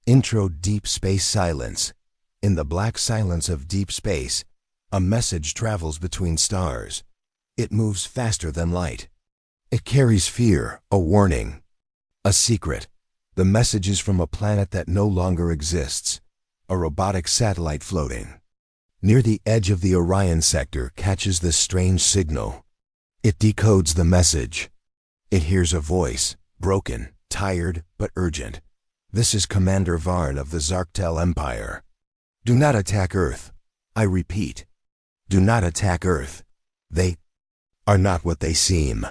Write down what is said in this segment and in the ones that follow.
Intro. Deep space silence. In the black silence of deep space, a message travels between stars. It moves faster than light. It carries fear, a warning, a secret. The message is from a planet that no longer exists, a robotic satellite floating near the edge of the Orion sector catches this strange signal. It decodes the message. It hears a voice, broken, tired, but urgent. This is Commander Varn of the Zarktel Empire. Do not attack Earth. I repeat, do not attack Earth. They are not what they seem.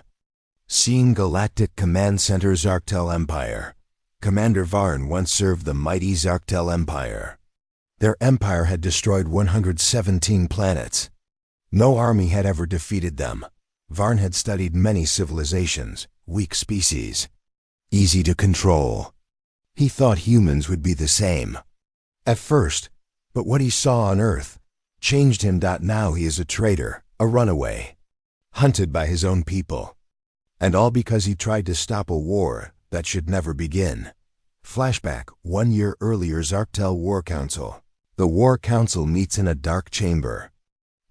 Scene: Galactic Command Center, Zarktel Empire. Commander Varn once served the mighty Zarktel Empire. Their empire had destroyed 117 planets. No army had ever defeated them. Varn had studied many civilizations, weak species, easy to control. He thought humans would be the same at first, but what he saw on Earth changed him. Now he is a traitor, a runaway, hunted by his own people. And all because he tried to stop a war that should never begin. Flashback: 1 year earlier, Zarktel War Council. The War Council meets in a dark chamber.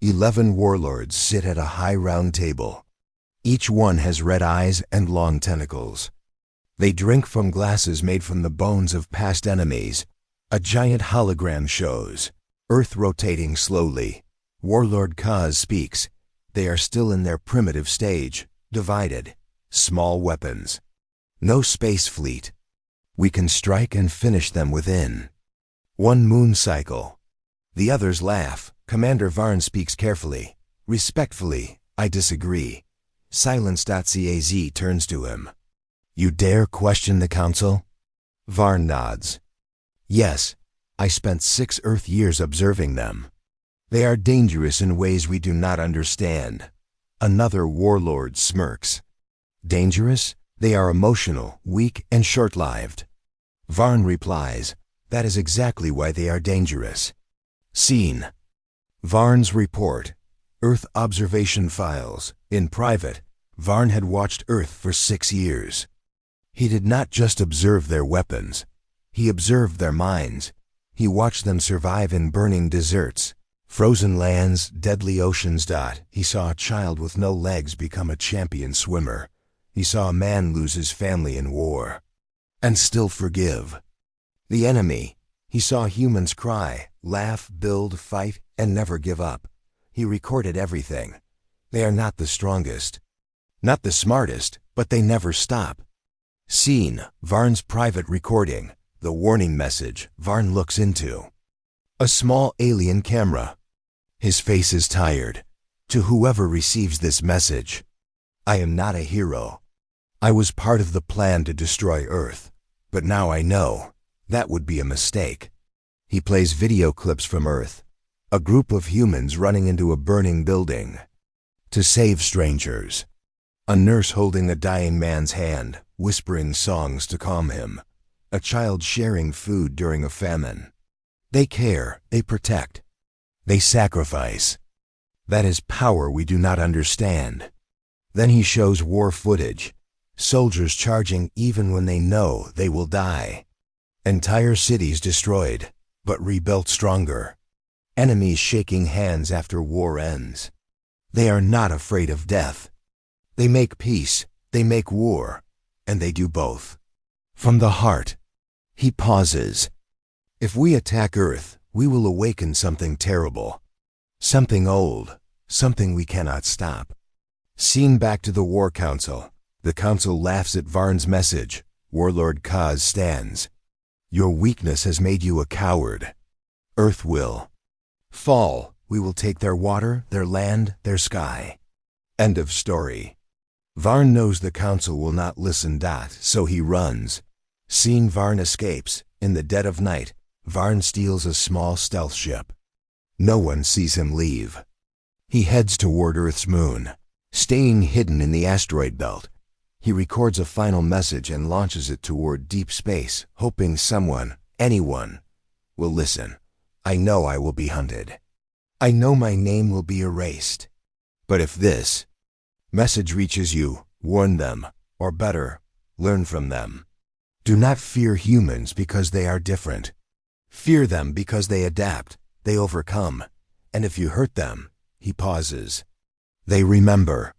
11 warlords sit at a high round table. Each one has red eyes and long tentacles. They drink from glasses made from the bones of past enemies. A giant hologram shows Earth rotating slowly. Warlord Kaz speaks. They are still in their primitive stage, divided. Small weapons. No space fleet. We can strike and finish them within 1 moon cycle. The others laugh. Commander Varn speaks carefully, respectfully. I disagree. Silence.caz turns to him. You dare question the council? Varn nods. Yes, I spent 6 Earth years observing them. They are dangerous in ways we do not understand. Another warlord smirks. Dangerous? They are emotional, weak, and short-lived. Varn replies, that is exactly why they are dangerous. Scene: Varn's report. Earth observation files. In private, Varn had watched Earth for 6 years. He did not just observe their weapons. He observed their minds. He watched them survive in burning deserts, frozen lands, deadly oceans. He saw a child with no legs become a champion swimmer. He saw a man lose his family in war and still forgive. The enemy. He saw humans cry, laugh, build, fight, and never give up. He recorded everything. They are not the strongest, not the smartest, but they never stop. Scene: Varn's private recording. The warning message Varn looks into. A small alien camera. His face is tired. To whoever receives this message, I am not a hero. I was part of the plan to destroy Earth, but now I know that would be a mistake. He plays video clips from Earth. A group of humans running into a burning building to save strangers. A nurse holding a dying man's hand, whispering songs to calm him. A child sharing food during a famine. They care, they protect, they sacrifice. That is power we do not understand. Then he shows war footage. Soldiers charging even when they know they will die. Entire cities destroyed, but rebuilt stronger. Enemies shaking hands after war ends. They are not afraid of death. They make peace, they make war, and they do both. From the heart. He pauses. If we attack Earth, we will awaken something terrible. Something old, something we cannot stop. Scene: back to the War Council. The council laughs at Varn's message. Warlord Kaz stands. Your weakness has made you a coward. Earth will fall. We will take their water, their land, their sky. End of story. Varn knows the council will not listen. So he runs. Scene: Varn escapes. In the dead of night, Varn steals a small stealth ship. No one sees him leave. He heads toward Earth's moon, staying hidden in the asteroid belt. He records a final message and launches it toward deep space, hoping someone, anyone, will listen. I know I will be hunted. I know my name will be erased. But if this message reaches you, warn them, or better, learn from them. Do not fear humans because they are different. Fear them because they adapt, they overcome, and if you hurt them, he pauses. They remember.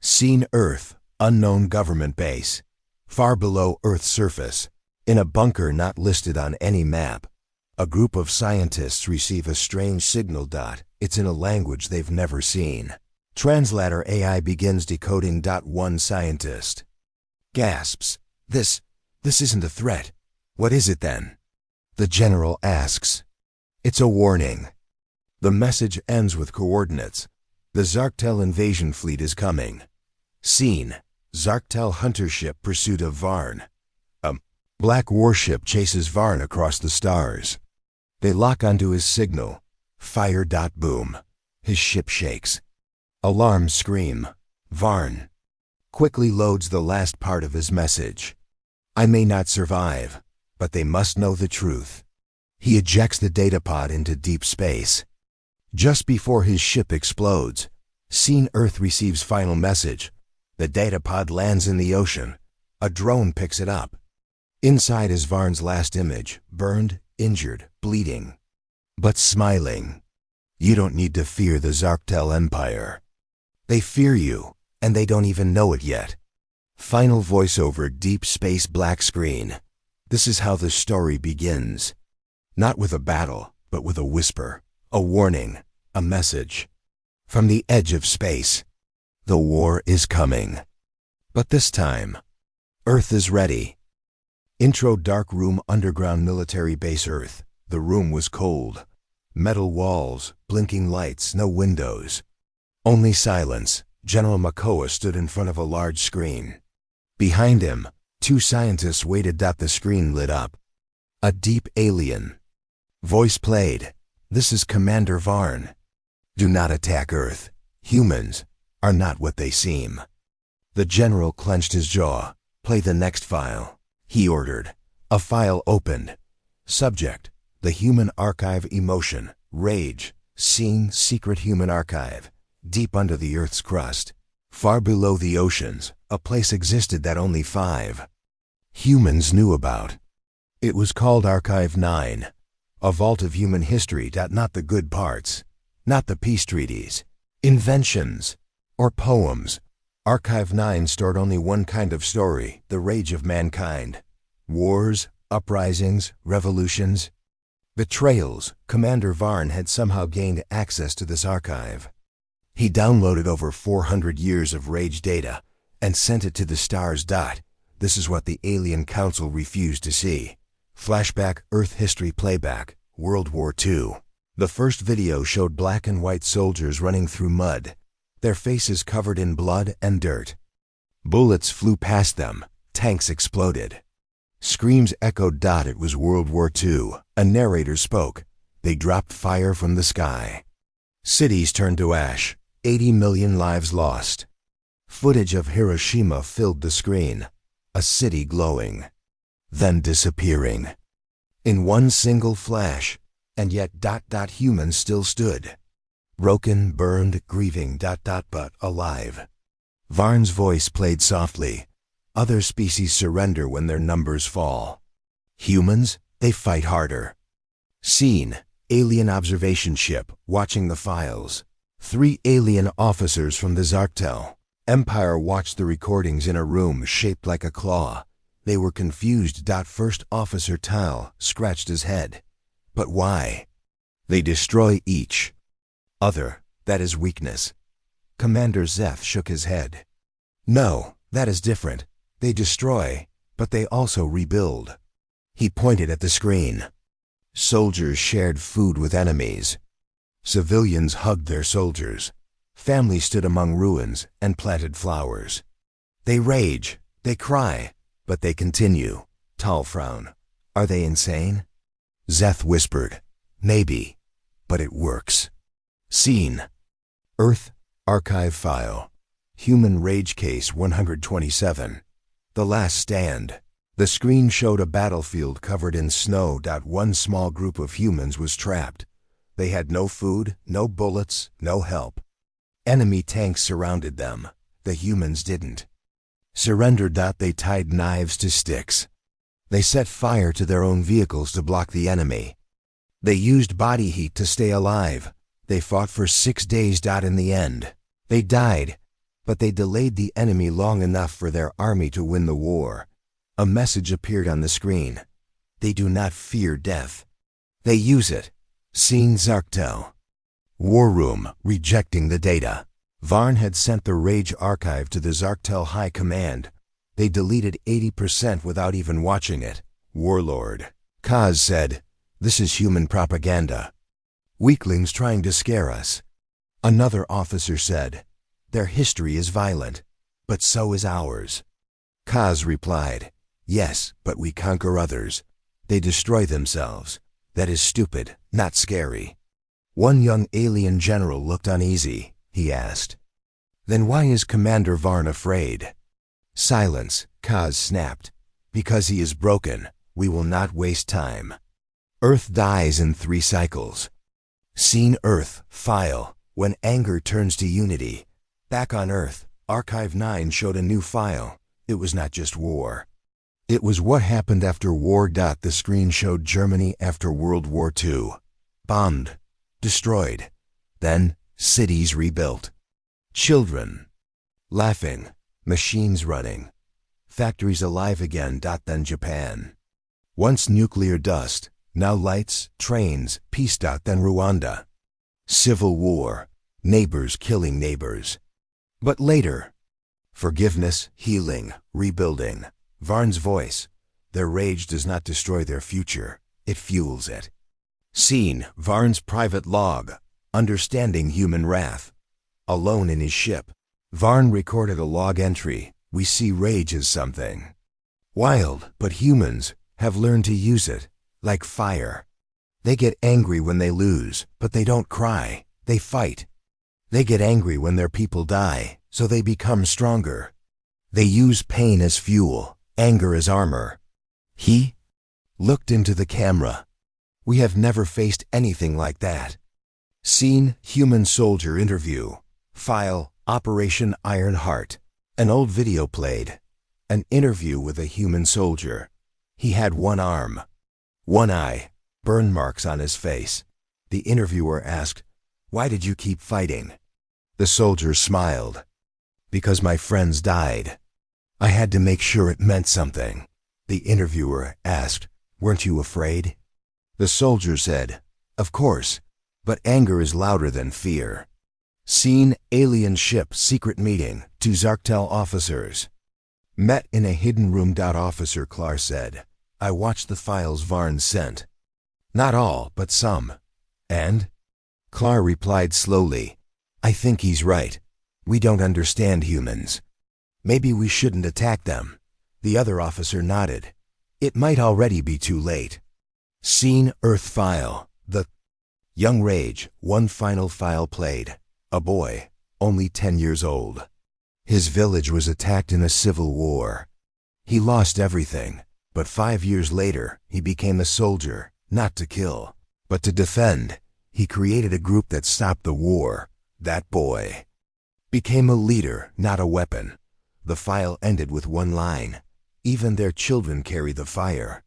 Seen Earth, unknown government base, far below Earth's surface, in a bunker not listed on any map. A group of scientists receive a strange signal. It's in a language they've never seen. Translator AI begins decoding. One scientist gasps. This isn't a threat. What is it then? The general asks. It's a warning. The message ends with coordinates. The Zarktel invasion fleet is coming. Scene: Zarktel hunter ship pursuit of Varn. A black warship chases Varn across the stars. They lock onto his signal. Fire. Boom. His ship shakes. Alarm scream. Varn quickly loads the last part of his message. I may not survive, but they must know the truth. He ejects the datapod into deep space. Just before his ship explodes, Seen Earth receives final message. The datapod lands in the ocean. A drone picks it up. Inside is Varn's last image, burned, injured, bleeding, but smiling. You don't need to fear the Zarktel Empire. They fear you, and they don't even know it yet. Final voiceover. Deep space black screen. This is how the story begins. Not with a battle, but with a whisper, a warning, a message. From the edge of space, the war is coming. But this time, Earth is ready. Intro. Dark room, underground military base Earth. The room was cold. Metal walls, blinking lights, no windows. Only silence. General Makoa stood in front of a large screen. Behind him, two scientists waited. The screen lit up. A deep alien voice played. This is Commander Varn. Do not attack Earth. Humans are not what they seem. The general clenched his jaw. Play the next file, he ordered. A file opened. Subject: the human archive. Emotion: rage. Scene: secret human archive. Deep under the Earth's crust, far below the oceans, a place existed that only 5 humans knew about. It was called Archive 9, a vault of human history. Not the good parts, not the peace treaties, inventions, or poems. Archive 9 stored only one kind of story: the rage of mankind. Wars, uprisings, revolutions, betrayals. Commander Varn had somehow gained access to this archive. He downloaded over 400 years of rage data and sent it to the stars. This is what the Alien Council refused to see. Flashback. Earth history playback. World War II. The first video showed black and white soldiers running through mud, their faces covered in blood and dirt. Bullets flew past them. Tanks exploded. Screams echoed. It was World War II. A narrator spoke. They dropped fire from the sky. Cities turned to ash. 80 million lives lost. Footage of Hiroshima filled the screen. A city glowing, then disappearing. In one single flash, and yet humans still stood. Broken, burned, grieving, but alive. Varn's voice played softly. Other species surrender when their numbers fall. Humans, they fight harder. Scene: alien observation ship, watching the files. 3 alien officers from the Zarktel Empire watched the recordings in a room shaped like a claw. They were confused. First Officer Tal scratched his head. But why? They destroy each other. That is weakness. Commander Zeth shook his head. No, that is different. They destroy, but they also rebuild. He pointed at the screen. Soldiers shared food with enemies. Civilians hugged their soldiers. Families stood among ruins and planted flowers. They rage, they cry, but they continue. Tal frowned. Are they insane? Zeth whispered. Maybe, but it works. Scene: Earth, archive file. Human rage case 127. The last stand. The screen showed a battlefield covered in snow. One small group of humans was trapped. They had no food, no bullets, no help. Enemy tanks surrounded them. The humans didn't. Surrendered. They tied knives to sticks. They set fire to their own vehicles to block the enemy. They used body heat to stay alive. They fought for 6 days. In the end, they died, but they delayed the enemy long enough for their army to win the war. A message appeared on the screen. They do not fear death. They use it. Scene Zarktel. War room, rejecting the data. Varn had sent the Rage archive to the Zarktel High Command. They deleted 80% without even watching it. Warlord Kaz said, "This is human propaganda. Weaklings trying to scare us." Another officer said, "Their history is violent, but so is ours." Kaz replied, "Yes, but we conquer others. They destroy themselves. That is stupid, not scary." One young alien general looked uneasy. He asked, "Then why is Commander Varn afraid?" "Silence," Kaz snapped. "Because he is broken. We will not waste time." Earth dies in 3 cycles. Scene Earth, file, when anger turns to unity. Back on Earth, Archive 9 showed a new file. It was not just war. It was what happened after war. The screen showed Germany after World War II. Bombed, destroyed, then cities rebuilt. Children laughing, machines running, factories alive again. Then Japan. Once nuclear dust, now lights, trains, peace. Then Rwanda. Civil war, neighbors killing neighbors. But later, forgiveness, healing, rebuilding. Varn's voice. Their rage does not destroy their future, it fuels it. Scene Varn's private log, understanding human wrath. Alone in his ship, Varn recorded a log entry. We see rage as something wild, but humans have learned to use it, like fire. They get angry when they lose, but they don't cry, they fight. They get angry when their people die, so they become stronger. They use pain as fuel, anger as armor. He looked into the camera. We have never faced anything like that. Scene Human Soldier Interview. File Operation Iron Heart. An old video played. An interview with a human soldier. He had one arm, one eye, burn marks on his face. The interviewer asked, "Why did you keep fighting?" The soldier smiled. "Because my friends died. I had to make sure it meant something." The interviewer asked, "Weren't you afraid?" The soldier said, "Of course, but anger is louder than fear." Scene Alien Ship Secret Meeting. 2 Zarktel officers met in a hidden room. Officer Klar said, "I watched the files Varn sent. Not all, but some." "And?" Klar replied slowly, "I think he's right. We don't understand humans. Maybe we shouldn't attack them." The other officer nodded. "It might already be too late." Scene Earth File. The Young Rage. One final file played. A boy, only 10 years old. His village was attacked in a civil war. He lost everything, but 5 years later, he became a soldier, not to kill, but to defend. He created a group that stopped the war. That boy became a leader, not a weapon. The file ended with one line. Even their children carry the fire.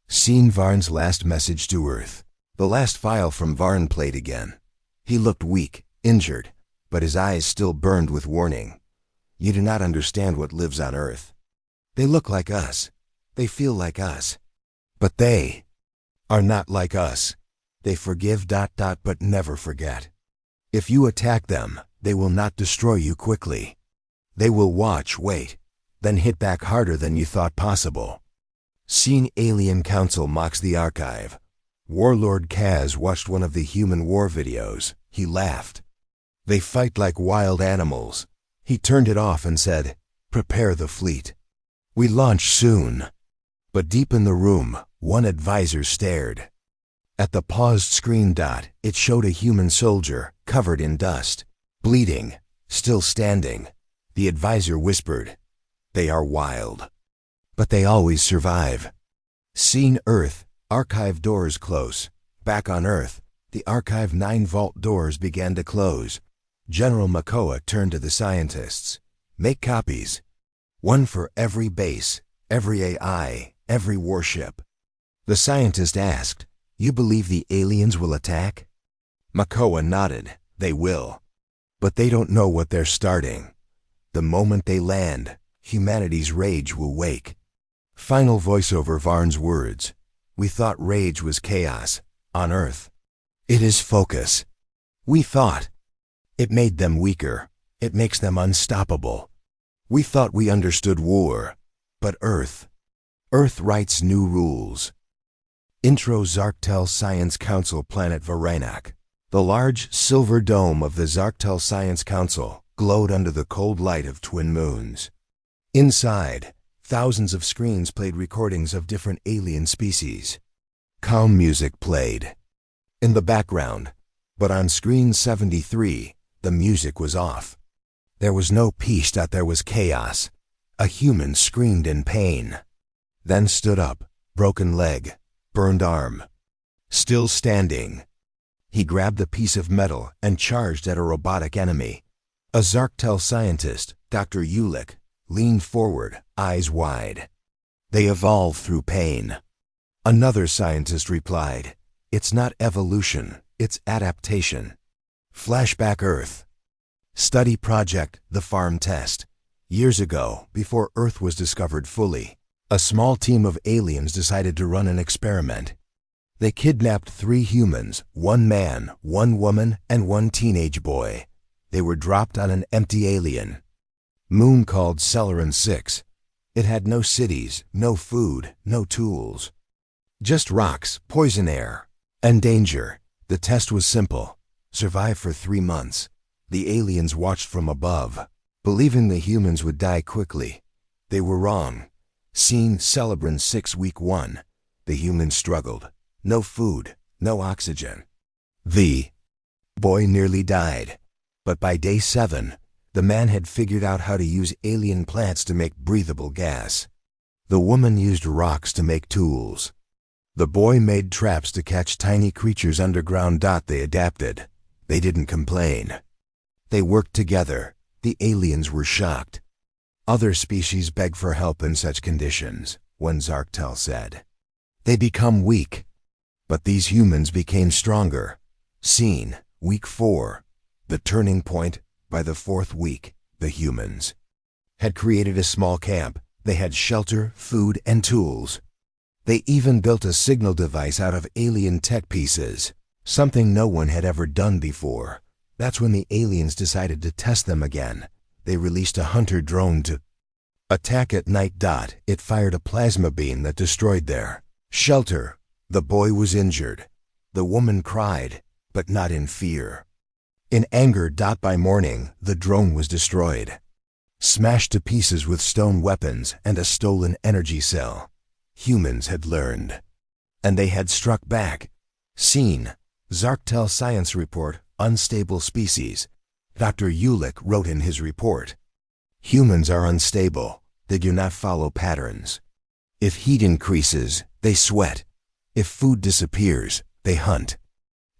Scene Varn's last message to Earth. The last file from Varn played again. He looked weak, injured, but his eyes still burned with warning. You do not understand what lives on Earth. They look like us. They feel like us. But they are not like us. They forgive ... but never forget. If you attack them, they will not destroy you quickly. They will watch, wait, then hit back harder than you thought possible. Scene Alien Council mocks the archive. Warlord Kaz watched one of the Human War videos. He laughed. They fight like wild animals. He turned it off and said, "Prepare the fleet. We launch soon." But deep in the room, one advisor stared. At the paused screen. It showed a human soldier, covered in dust, bleeding, still standing. The advisor whispered, "They are wild, but they always survive." Scene Earth. Archive doors close. Back on Earth, the Archive 9 vault doors began to close. General Makoa turned to the scientists. "Make copies. One for every base, every AI, every warship. The scientist asked, "You believe the aliens will attack?" Makoa nodded. "They will. But they don't know what they're starting. The moment they land, humanity's rage will wake." Final voiceover Varn's words. "We thought rage was chaos on Earth. It is focus. We thought it made them weaker. It makes them unstoppable. We thought we understood war, but Earth writes new rules." Intro Zarktel Science Council Planet Varanak. The large silver dome of the Zarktel Science Council glowed under the cold light of twin moons. Inside, thousands of screens played recordings of different alien species. Calm music played in the background, but on screen 73, the music was off. There was no peace, there was chaos. A human screamed in pain, then stood up, broken leg, burned arm. Still standing, he grabbed a piece of metal and charged at a robotic enemy. A Zarktel scientist, Dr. Ulick, leaned forward, eyes wide. "They evolve through pain." Another scientist replied, "It's not evolution, it's adaptation." Flashback Earth. Study project, the farm test. Years ago, before Earth was discovered fully, a small team of aliens decided to run an experiment. They kidnapped 3 humans, 1 man, 1 woman, and 1 teenage boy. They were dropped on an empty alien moon called Celeron 6. It had no cities, no food, no tools. Just rocks, poison air, and danger. The test was simple. Survive for 3 months. The aliens watched from above, believing the humans would die quickly. They were wrong. Scene Celeron 6 Week 1. The humans struggled. No food, no oxygen. The boy nearly died. But by day 7, the man had figured out how to use alien plants to make breathable gas. The woman used rocks to make tools. The boy made traps to catch tiny creatures underground. They adapted. They didn't complain. They worked together. The aliens were shocked. Other species beg for help in such conditions, one Zarktel said. They become weak. But these humans became stronger. Scene, week 4. The turning point. By the 4th week, the humans had created a small camp. They had shelter, food, and tools. They even built a signal device out of alien tech pieces, something no one had ever done before. That's when the aliens decided to test them again. They released a hunter drone to attack at night. It fired a plasma beam that destroyed their shelter. The boy was injured. The woman cried, but not in fear. In anger. By morning, the drone was destroyed, smashed to pieces with stone weapons and a stolen energy cell. Humans had learned, and they had struck back. Scene, Zarktel Science Report, Unstable Species. Dr. Ulick wrote in his report, "Humans are unstable. They do not follow patterns. If heat increases, they sweat. If food disappears, they hunt.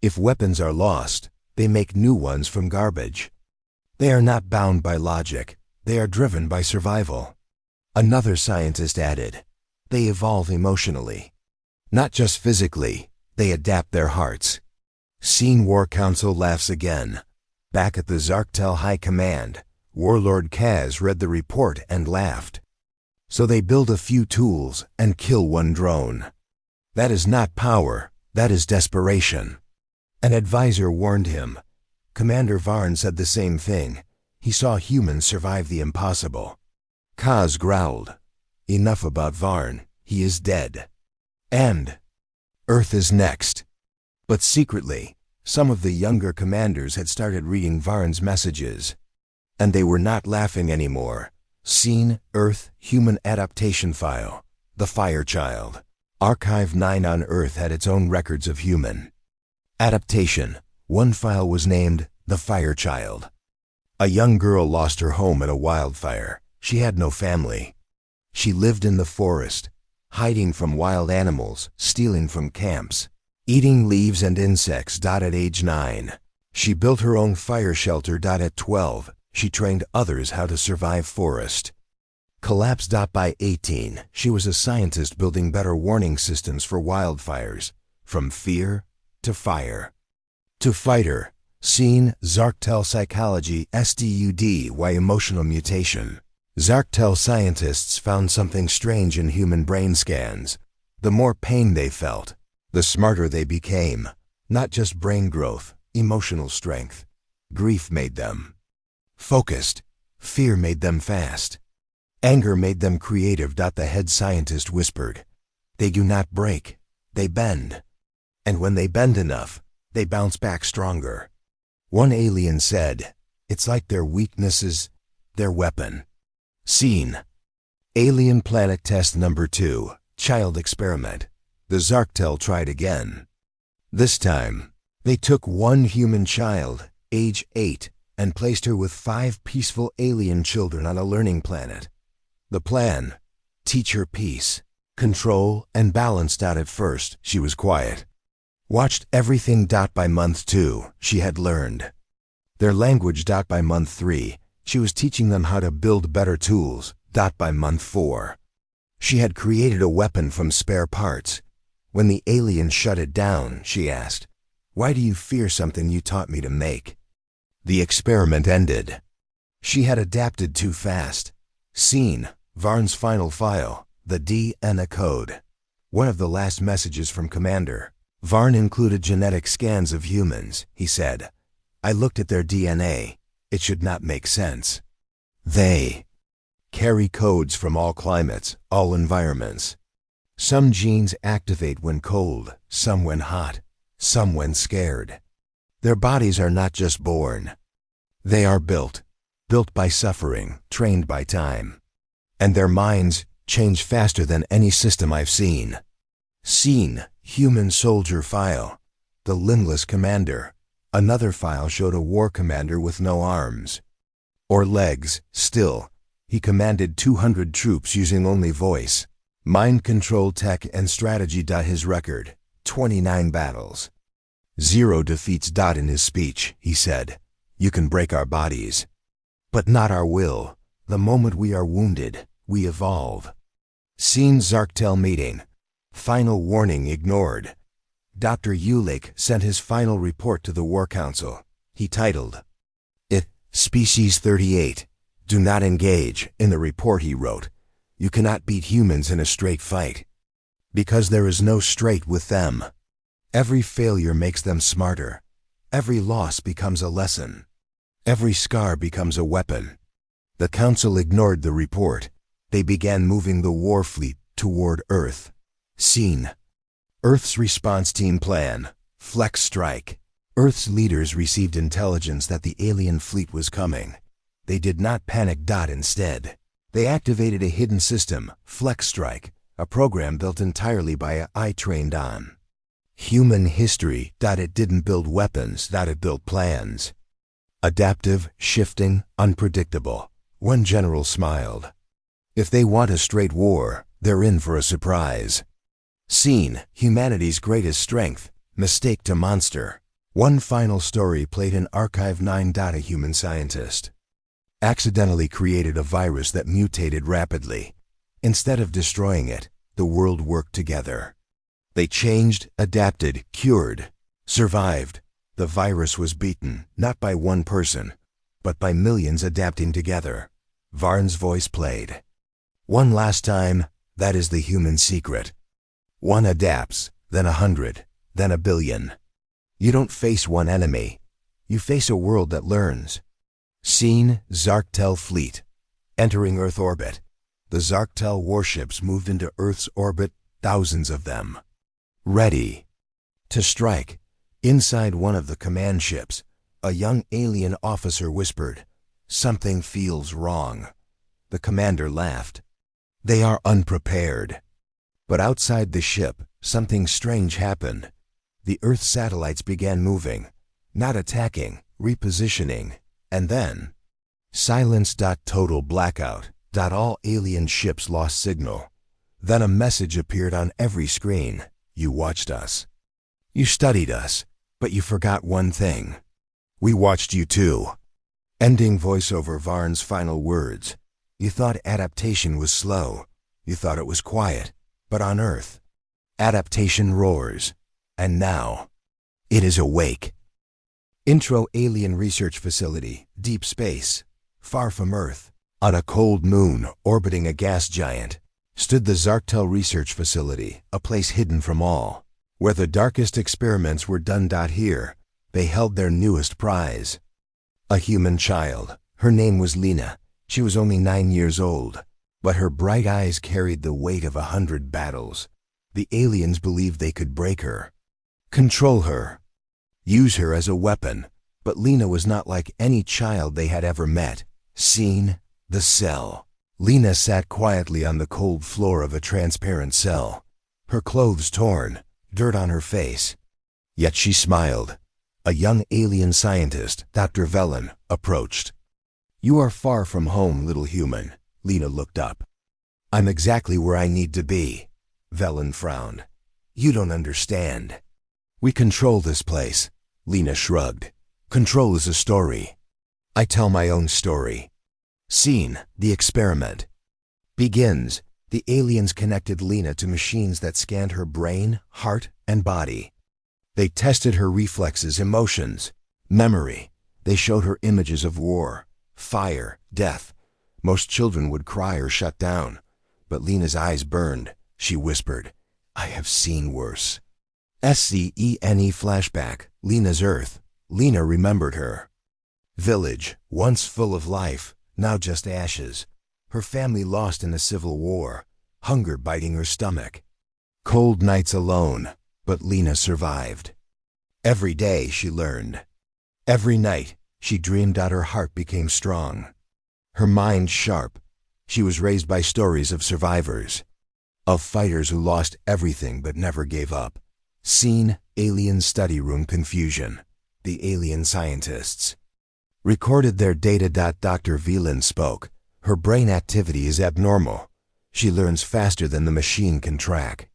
If weapons are lost, they make new ones from garbage. They are not bound by logic. They are driven by survival." Another scientist added, "They evolve emotionally. Not just physically, they adapt their hearts." Scene War Council laughs again. Back at the Zarktel High Command, Warlord Kaz read the report and laughed. "So they build a few tools and kill 1 drone. That is not power, that is desperation." An advisor warned him. Commander Varn said the same thing. He saw humans survive the impossible. Kaz growled, "Enough about Varn. He is dead. And Earth is next." But secretly, some of the younger commanders had started reading Varn's messages. And they were not laughing anymore. Scene, Earth, Human Adaptation File. The Firechild. Archive 9 on Earth had its own records of human adaptation. One file was named The Firechild. A young girl lost her home in a wildfire. She had no family. She lived in the forest, hiding from wild animals, stealing from camps, eating leaves and insects. At age 9, she built her own fire shelter. At 12, she trained others how to survive forest. Collapse. By 18, she was a scientist building better warning systems for wildfires, from fear to fire. To fighter, scene Zarktel psychology STUDY emotional mutation. Zarktel scientists found something strange in human brain scans. The more pain they felt, the smarter they became. Not just brain growth, emotional strength. Grief made them focused. Fear made them fast. Anger made them creative. The head scientist whispered, "They do not break, they bend. And when they bend enough, they bounce back stronger." One alien said, "It's like their weaknesses, their weapon." Scene: Alien Planet Test Number 2, Child Experiment. The Zarktel tried again. This time, they took one human child, age 8, and placed her with 5 peaceful alien children on a learning planet. The plan: teach her peace, control, and balance. At first, she was quiet. Watched everything. By month 2, she had learned their language. By month 3, she was teaching them how to build better tools. By month 4, she had created a weapon from spare parts. When the alien shut it down, she asked, "Why do you fear something you taught me to make?" The experiment ended. She had adapted too fast. Scene: Varn's final file, the DNA code. One of the last messages from Commander. Varn included genetic scans of humans. He said, "I looked at their DNA. It should not make sense. They carry codes from all climates, all environments. Some genes activate when cold, some when hot, some when scared. Their bodies are not just born. They are built by suffering, trained by time. And their minds change faster than any system I've seen." Scene: Human soldier file, the limbless commander. Another file showed a war commander with no arms or legs. Still, he commanded 200 troops using only voice, mind control tech, and strategy. His record: 29 battles, 0 defeats. In his speech, he said, "You can break our bodies, but not our will. The moment we are wounded, we evolve." Scene: Zarktel meeting. Final warning ignored. Dr. Ulik sent his final report to the War Council. He titled it, Species 38. Do not engage. In the report he wrote, "You cannot beat humans in a straight fight, because there is no straight with them. Every failure makes them smarter. Every loss becomes a lesson. Every scar becomes a weapon." The Council ignored the report. They began moving the war fleet toward Earth. Scene: Earth's response team plan, Flex Strike. Earth's leaders received intelligence that the alien fleet was coming. They did not panic. Instead, they activated a hidden system, Flex Strike, a program built entirely by AI trained on human history. It didn't build weapons, it built plans. Adaptive, shifting, unpredictable. One general smiled. If they want a straight war, they're in for a surprise. Scene: Humanity's greatest strength, Mistake to Monster. One final story played in Archive 9. A human scientist accidentally created a virus that mutated rapidly. Instead of destroying it, the world worked together. They changed, adapted, cured, survived. The virus was beaten, not by one person, but by millions adapting together. Varn's voice played. One last time, that is the human secret. One adapts, then 100, then 1,000,000,000. You don't face one enemy. You face a world that learns. Scene: Zarktel fleet. Entering Earth orbit. The Zarktel warships moved into Earth's orbit, thousands of them. Ready to strike. Inside one of the command ships, a young alien officer whispered, "Something feels wrong." The commander laughed. "They are unprepared." But outside the ship, something strange happened. The Earth satellites began moving, not attacking, repositioning, and then silence. Total blackout. All alien ships lost signal. Then a message appeared on every screen. You watched us. You studied us, but you forgot one thing. We watched you too. Ending voiceover: Varn's final words. You thought adaptation was slow. You thought it was quiet. But on Earth, adaptation roars. And now, it is awake. Intro Alien Research Facility, Deep Space. Far from Earth, on a cold moon orbiting a gas giant, stood the Zarktel Research Facility, a place hidden from all. Where the darkest experiments were done. Here, they held their newest prize. A human child. Her name was Lena. She was only 9 years old, but her bright eyes carried the weight of 100 battles. The aliens believed they could break her, control her, use her as a weapon. But Lena was not like any child they had ever met. Seen the cell. Lena sat quietly on the cold floor of a transparent cell, her clothes torn, dirt on her face. Yet she smiled. A young alien scientist, Dr. Velen, approached. "You are far from home, little human." Lena looked up. "I'm exactly where I need to be." Velen frowned. "You don't understand. We control this place." Lena shrugged. "Control is a story. I tell my own story." Scene: the experiment. Begins. The aliens connected Lena to machines that scanned her brain, heart, and body. They tested her reflexes, emotions, memory. They showed her images of war, fire, death. Most children would cry or shut down, but Lena's eyes burned. She whispered, "I have seen worse." SCENE flashback. Lena's Earth. Lena remembered her village, once full of life, now just ashes. Her family lost in a civil war, hunger biting her stomach. Cold nights alone, but Lena survived. Every day she learned. Every night she dreamed out. Her heart became strong, her mind sharp. She was raised by stories of survivors, of fighters who lost everything but never gave up. Scene: alien study room confusion. The alien scientists recorded their data. Dr. Velen spoke. "Her brain activity is abnormal. She learns faster than the machine can track."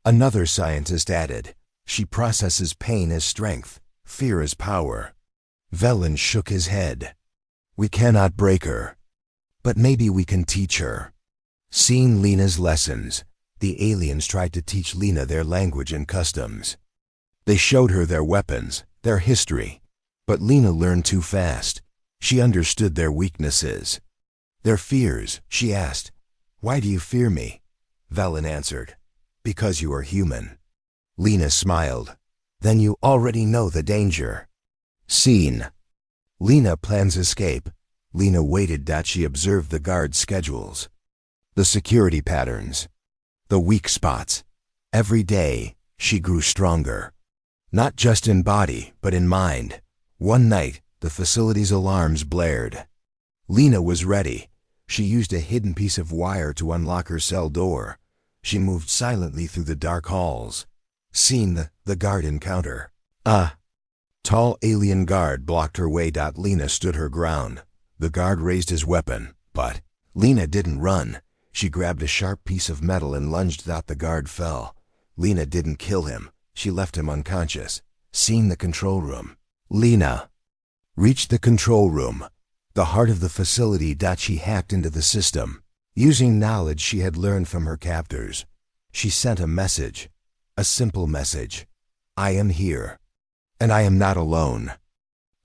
Another scientist added, "She processes pain as strength, fear as power." Velen shook his head. "We cannot break her, but maybe we can teach her." Scene: Lena's lessons. The aliens tried to teach Lena their language and customs. They showed her their weapons, their history. But Lena learned too fast. She understood their weaknesses, their fears. She asked, "Why do you fear me?" Velen answered, "Because you are human." Lena smiled. "Then you already know the danger." Scene: Lena plans escape. Lena waited. She observed the guard schedules, the security patterns, the weak spots. Every day, she grew stronger. Not just in body, but in mind. One night, the facility's alarms blared. Lena was ready. She used a hidden piece of wire to unlock her cell door. She moved silently through the dark halls. Scene: the guard encounter. A tall alien guard blocked her way. Lena stood her ground. The guard raised his weapon, but Lena didn't run. She grabbed a sharp piece of metal and lunged. The guard fell. Lena didn't kill him. She left him unconscious. Scene: the control room. Lena reached the control room, the heart of the facility. She hacked into the system, using knowledge she had learned from her captors. She sent a message, a simple message. "I am here, and I am not alone."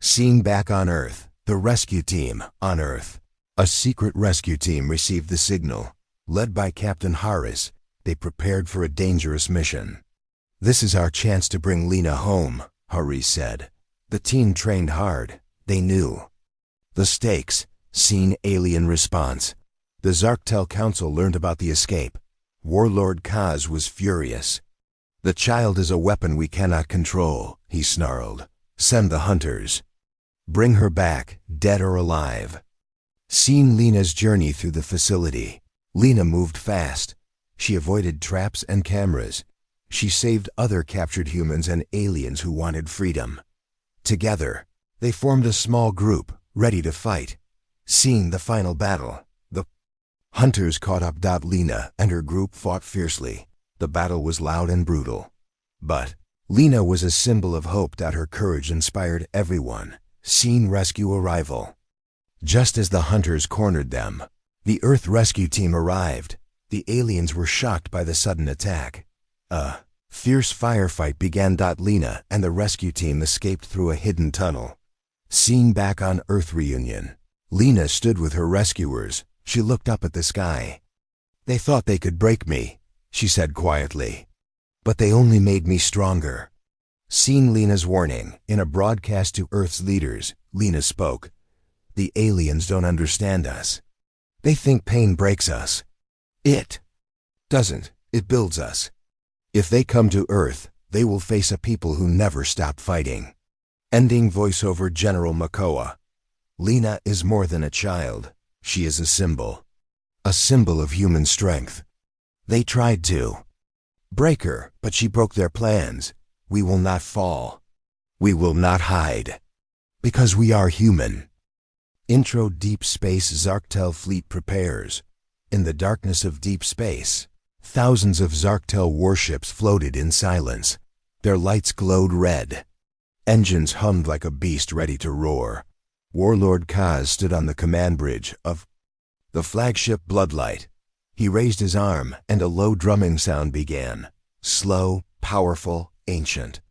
Scene: back on Earth. The rescue team on Earth. A secret rescue team received the signal. Led by Captain Harris, they prepared for a dangerous mission. "This is our chance to bring Lena home," Harris said. The team trained hard. They knew the stakes. Scene: alien response. The Zarktel Council learned about the escape. Warlord Kaz was furious. "The child is a weapon we cannot control," he snarled. "Send the hunters. Bring her back, dead or alive." Scene: Lena's journey through the facility. Lena moved fast. She avoided traps and cameras. She saved other captured humans and aliens who wanted freedom. Together, they formed a small group, ready to fight. Scene: the final battle. The hunters caught up. Lena and her group fought fiercely. The battle was loud and brutal. But Lena was a symbol of hope. Her courage inspired everyone. Scene: rescue arrival. Just as the hunters cornered them, The Earth rescue team arrived. The aliens were shocked by the sudden attack. A fierce firefight began. Lena and the rescue team escaped through a hidden tunnel. Scene back on Earth reunion. Lena stood with her rescuers. She looked up at the sky. "They thought they could break me," she said quietly. "But they only made me stronger." Scene Lena's warning. In a broadcast to Earth's leaders, Lena spoke. "The aliens don't understand us. They think pain breaks us. It doesn't. It builds us. If they come to Earth, they will face a people who never stop fighting." Ending voiceover General Makoa. Lena is more than a child. She is a symbol. A symbol of human strength. They tried to break her, but she broke their plans. We will not fall. We will not hide. Because we are human. Intro. Deep Space. Zarktel fleet prepares. In the darkness of deep space, thousands of Zarktel warships floated in silence. Their lights glowed red. Engines hummed like a beast ready to roar. Warlord Kaz stood on the command bridge of the flagship Bloodlight. He raised his arm, and a low drumming sound began. Slow, powerful, ancient.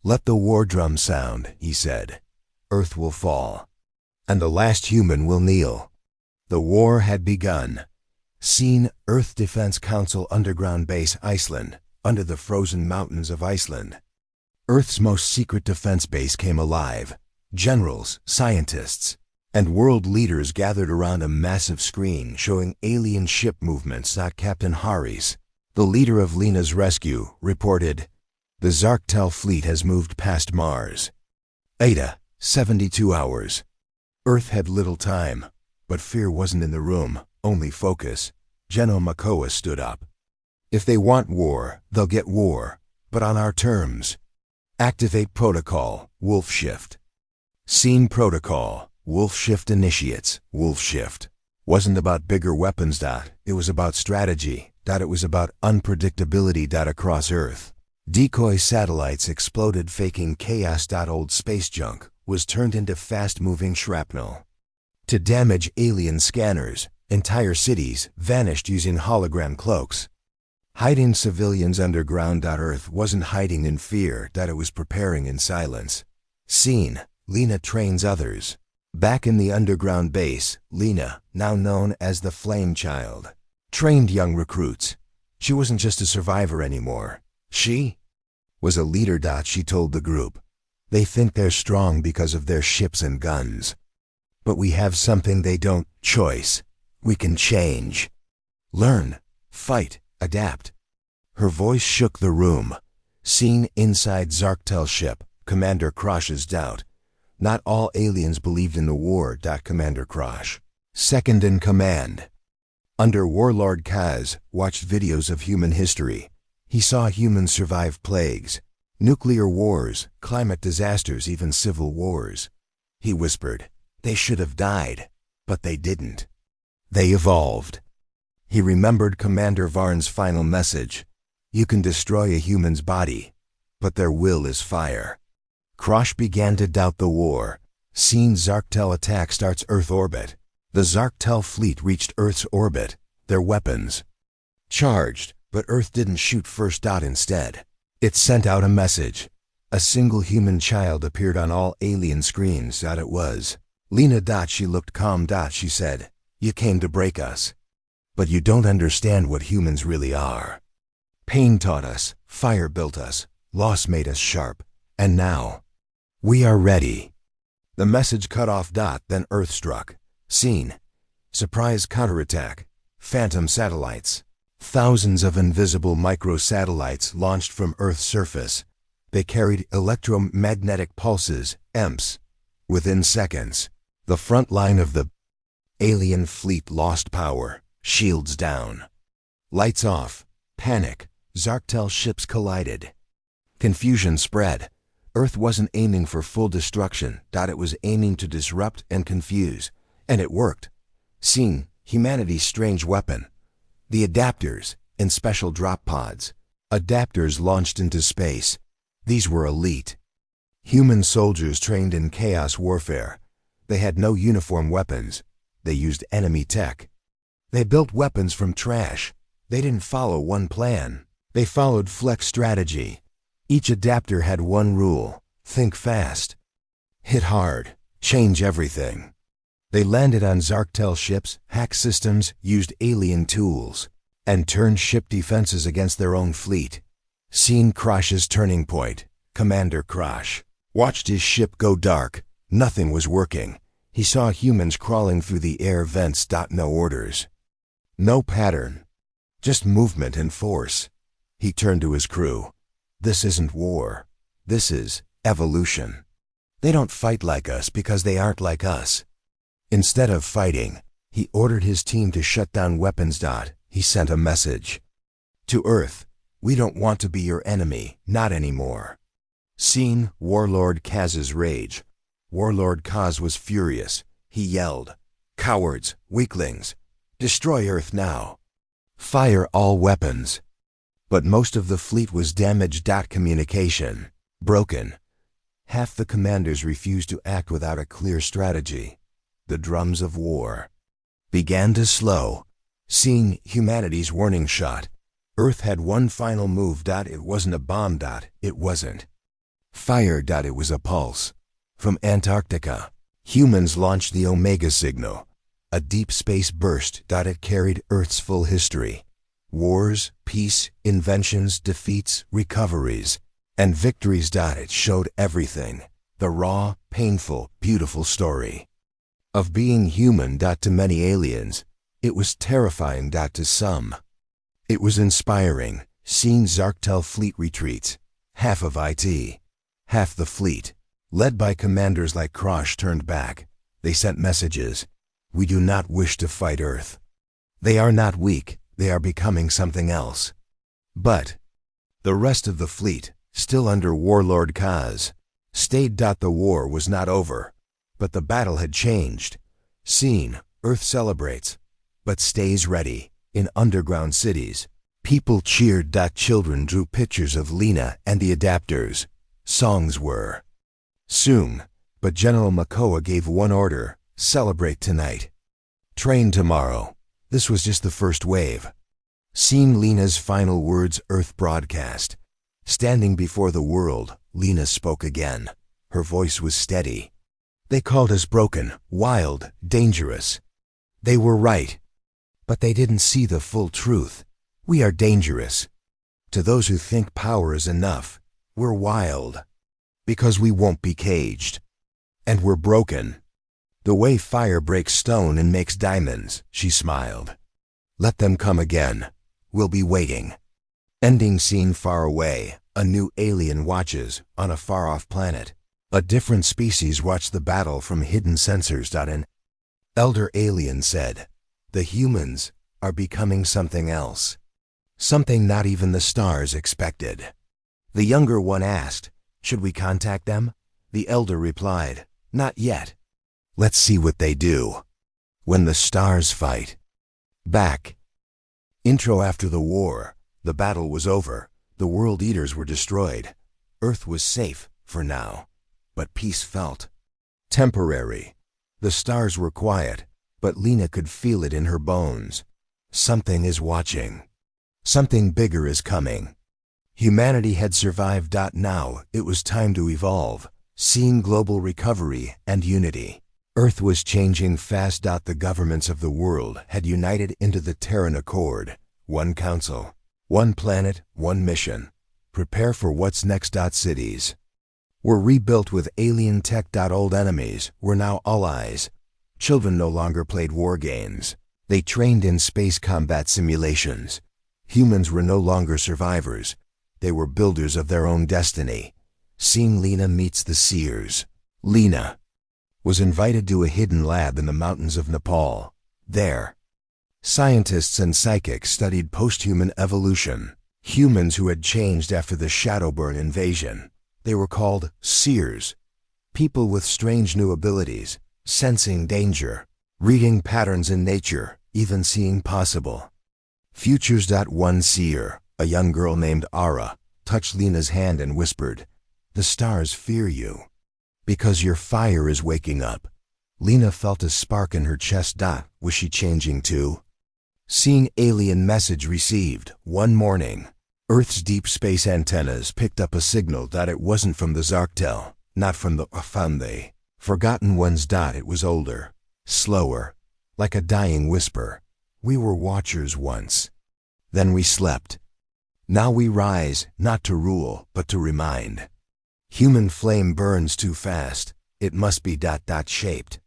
"Let the war drum sound," he said. "Earth will fall, and the last human will kneel." The war had begun. Scene Earth Defense Council Underground Base Iceland, under the frozen mountains of Iceland. Earth's most secret defense base came alive. Generals, scientists, and world leaders gathered around a massive screen showing alien ship movements. Captain Haris, the leader of Lena's rescue, reported, "The Zarktel fleet has moved past Mars. Ada, 72 hours. Earth had little time, but fear wasn't in the room, only focus. General Makoa stood up. "If they want war, they'll get war, but on our terms. Activate protocol, Wolf Shift." Scene protocol, Wolf Shift initiates. Wolf Shift wasn't about bigger weapons. It was about strategy. It was about unpredictability. Across Earth, decoy satellites exploded, faking chaos. Old space junk was turned into fast-moving shrapnel to damage alien scanners. Entire cities vanished using hologram cloaks. Hiding civilians underground. Earth wasn't hiding in fear. It was preparing in silence. Scene Lena trains others. Back in the underground base, Lena, now known as the Flame Child, trained young recruits. She wasn't just a survivor anymore. She was a leader. She told the group. "They think they're strong because of their ships and guns. But we have something they don't. Choice. We can change. Learn. Fight. Adapt." Her voice shook the room. Scene inside Zarktel ship. Commander Krosh's doubt. Not all aliens believed in the war. Commander Krosh, second in command under Warlord Kaz, watched videos of human history. He saw humans survive plagues, nuclear wars, climate disasters, even civil wars. He whispered, "They should have died, but they didn't. They evolved." He remembered Commander Varn's final message. "You can destroy a human's body, but their will is fire." Krosh began to doubt the war. Scene Zarktel attack starts Earth orbit. The Zarktel fleet reached Earth's orbit. Their weapons charged, but Earth didn't shoot first. Instead, it sent out a message. A single human child appeared on all alien screens. It was Lena. She looked calm. She said, "You came to break us, but you don't understand what humans really are. Pain taught us, fire built us, loss made us sharp, and now we are ready." The message cut off. Then Earth struck. Scene surprise counterattack. Phantom satellites. Thousands of invisible microsatellites launched from Earth's surface. They carried electromagnetic pulses, EMPs. Within seconds, the front line of the alien fleet lost power. Shields down. Lights off. Panic. Zarktel ships collided. Confusion spread. Earth wasn't aiming for full destruction. It was aiming to disrupt and confuse. And it worked. Scene humanity's strange weapon. The adapters in special drop pods. Adapters launched into space. These were elite human soldiers trained in chaos warfare. They had no uniform weapons. They used enemy tech. They built weapons from trash. They didn't follow one plan. They followed flex strategy. Each adapter had one rule: think fast, hit hard, change everything. They landed on Zarktel ships, hacked systems, used alien tools, and turned ship defenses against their own fleet. Seen Krosh's turning point. Commander Krosh watched his ship go dark. Nothing was working. He saw humans crawling through the air vents. No orders. No pattern. Just movement and force. He turned to his crew. This isn't war. This is evolution. They don't fight like us because they aren't like us. Instead of fighting, he ordered his team to shut down weapons. He sent a message. To Earth, we don't want to be your enemy, not anymore. Seen Warlord Kaz's rage. Warlord Kaz was furious. He yelled, "Cowards, weaklings, destroy Earth now. Fire all weapons." But most of the fleet was damaged. Communication broken. Half the commanders refused to act without a clear strategy. The drums of war began to slow. Seeing humanity's warning shot. Earth had one final move. It wasn't a bomb. It wasn't fire. It was a pulse. From Antarctica, humans launched the Omega signal, a deep space burst. It carried Earth's full history. Wars, peace, inventions, defeats, recoveries, and victories. It showed everything. The raw, painful, beautiful story of being human. To many aliens, it was terrifying. To some, it was inspiring. Seeing Zarktel fleet retreats. Half of IT, half the fleet, led by commanders like Krosh, turned back. They sent messages. We do not wish to fight Earth. They are not weak. They are becoming something else. But the rest of the fleet, still under Warlord Kaz, stayed. The war was not over, but the battle had changed. Seen, Earth celebrates, but stays ready. In underground cities, people cheered. Children drew pictures of Lena and the adapters. Songs were soon, but General Makoa gave one order: celebrate tonight. Train tomorrow. This was just the first wave. Seen Lena's final words. Earth broadcast. Standing before the world, Lena spoke again. Her voice was steady. They called us broken, wild, dangerous. They were right. But they didn't see the full truth. We are dangerous. To those who think power is enough, we're wild. Because we won't be caged. And we're broken. The way fire breaks stone and makes diamonds, she smiled. Let them come again. We'll be waiting. Ending scene. Far away, a new alien watches on a far-off planet. A different species watched the battle from hidden sensors. An elder alien said, "The humans are becoming something else. Something not even the stars expected." The younger one asked, "Should we contact them?" The elder replied, "Not yet. Let's see what they do. When the stars fight." Back. Intro. After the war, the battle was over. The World Eaters were destroyed. Earth was safe, for now. But peace felt temporary. The stars were quiet, but Lena could feel it in her bones. Something is watching. Something bigger is coming. Humanity had survived. Now, it was time to evolve. Seeing global recovery and unity. Earth was changing fast. The governments of the world had united into the Terran Accord. One council, one planet, one mission. Prepare for what's next. Cities were rebuilt with alien tech. Old enemies were now allies. Children no longer played war games. They trained in space combat simulations. Humans were no longer survivors. They were builders of their own destiny. Seeing Lena meets the Seers. Lena was invited to a hidden lab in the mountains of Nepal. There, scientists and psychics studied post-human evolution. Humans who had changed after the Shadowburn invasion. They were called Seers. People with strange new abilities, sensing danger, reading patterns in nature, even seeing possible futures. One Seer, a young girl named Ara, touched Lena's hand and whispered, "The stars fear you, because your fire is waking up." Lena felt a spark in her chest. Was she changing too? Seen alien message received. One morning, Earth's deep space antennas picked up a signal that it wasn't from the Zarktel, not from the Afande. Forgotten ones. It was older, slower, like a dying whisper. We were watchers once. Then we slept. Now we rise, not to rule, but to remind. Human flame burns too fast. It must be ... shaped.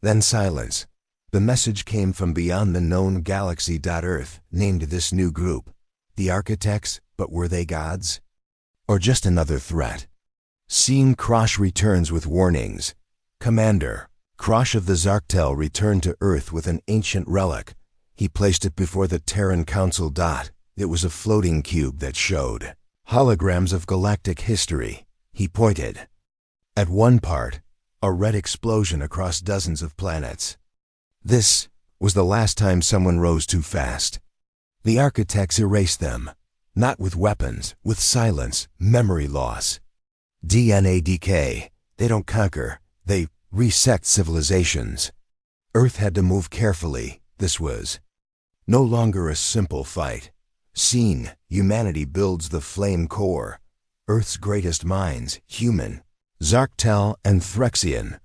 Then silence. The message came from beyond the known galaxy. Earth named this new group the Architects, but were they gods? Or just another threat? Seen Krosh returns with warnings. Commander, Krosh of the Zarktel returned to Earth with an ancient relic. He placed it before the Terran Council. It was a floating cube that showed holograms of galactic history. He pointed. At one part, a red explosion across dozens of planets. This was the last time someone rose too fast. The Architects erased them, not with weapons, with silence, memory loss. DNA decay. They don't conquer, they reset civilizations. Earth had to move carefully. This was no longer a simple fight. Seen, humanity builds the flame core. Earth's greatest minds, human, Zarktel and Threxian,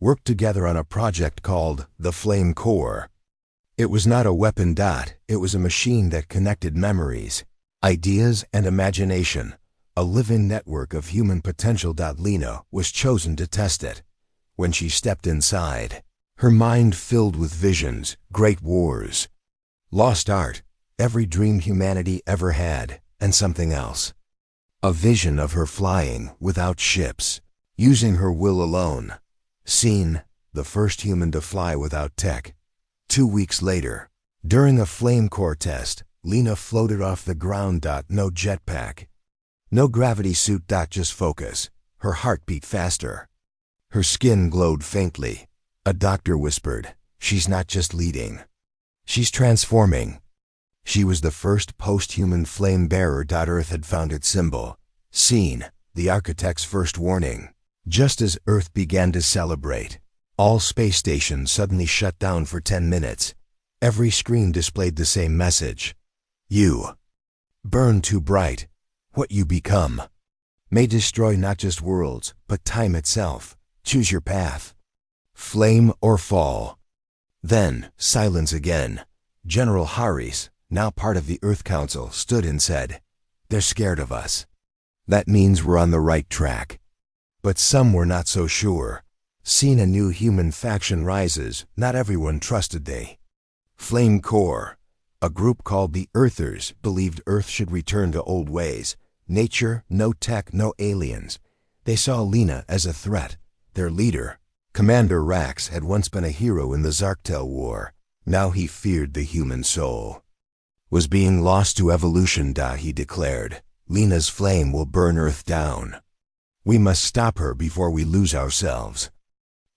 worked together on a project called the Flame Core. It was not a weapon. It was a machine that connected memories, ideas, and imagination, a living network of human potential. Lena was chosen to test it. When she stepped inside, her mind filled with visions, great wars, lost art, every dream humanity ever had, and something else. A vision of her flying without ships, using her will alone. Seen, the first human to fly without tech. 2 weeks later, during a flame core test, Lena floated off the ground. No jetpack, no gravity suit. Just focus. Her heart beat faster. Her skin glowed faintly. A doctor whispered, "She's not just leading. She's transforming." She was the first post-human flame bearer. Earth had found its symbol. Seen, the Architect's first warning. Just as Earth began to celebrate, all space stations suddenly shut down for 10 minutes. Every screen displayed the same message. You burn too bright. What you become may destroy not just worlds, but time itself. Choose your path. Flame or fall. Then, silence again. General Haris, now part of the Earth Council, stood and said, "They're scared of us. That means we're on the right track." But some were not so sure. Seen, a new human faction rises. Not everyone trusted the Flame Core. A group called the Earthers believed Earth should return to old ways. Nature, no tech, no aliens. They saw Lena as a threat. Their leader, Commander Rax, had once been a hero in the Zarktel War. Now he feared the human soul was being lost to evolution. He declared, "Lena's flame will burn Earth down. We must stop her before we lose ourselves."